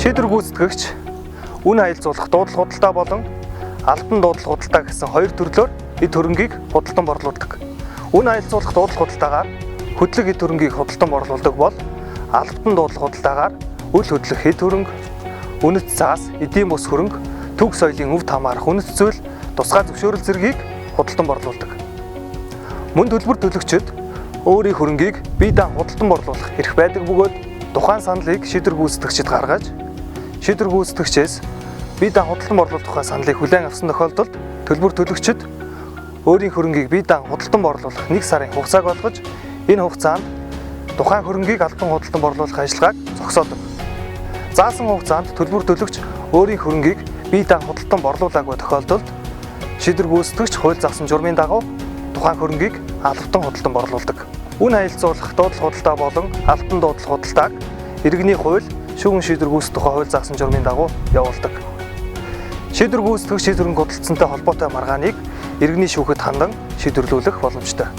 Шийдвэр гүйцэтгэгч үн хаялцуулах дуудлага худалдаа болон албан дуудлага худалдаа гэсэн хоёр төрлөөр эд хөрөнгийг худалдан борлуулдаг. Үн хаялцуулах дуудлага худалдаагаар хөдлөх эд хөрөнгийг худалдан борлуулдаг бол албан дуудлага худалдаагаар үл хөдлөх эд хөрөнгө, үнэт цаас, эдийн бус хөрөнгө, төв соёлын өвд хамаарах үнэт зүйл, тусгай зөвшөөрөл зэргийг худалдан борлуулдаг. Мөн төлбөр төлөгчид өөрийн хөрөнгийг бие даан худалдан борлуулах эрх байдаг бөгөөд тухайн саналыг шийдвэр гүйцэтгэгчид гаргаж, шийдвэр гүйцэтгэгчээс бие даан худалдан борлуулах тухай саналыг хүлээн авсан тохиолдолд төлбөр төлөгчид өөрийн хөрөнгийг бие даан худалдан борлуулах 1 сарын хугацааг олгож, энэ хугацаанд тухайн хөрөнгийг албан худалдан борлуулах ажиллагааг зогсоодог. Заасан хугацаанд төлбөр төлөгч өөрийн хөрөнгийг бие даан худалдан борлуулаагүй тохиолдолд шийдвэр гүйцэтгэгч хууль заасан журмын дагуу тухайн хөрөнгийг албан худалдан борлуулдаг. Үн хаялцуулах дуудлага худалдаа болон албан дуудлага худалдааг иргэний хууль, шүүгэн шийдвэр гүйцэтгэх тухай хууль заасан журмын дагуу явуулдаг. Шийдвэр гүйцэтгэгч шийдвэрийн худалдсантай холбоотой маргааныг иргэний шүүхэд хандан шийдвэрлүүлэх боломжтой.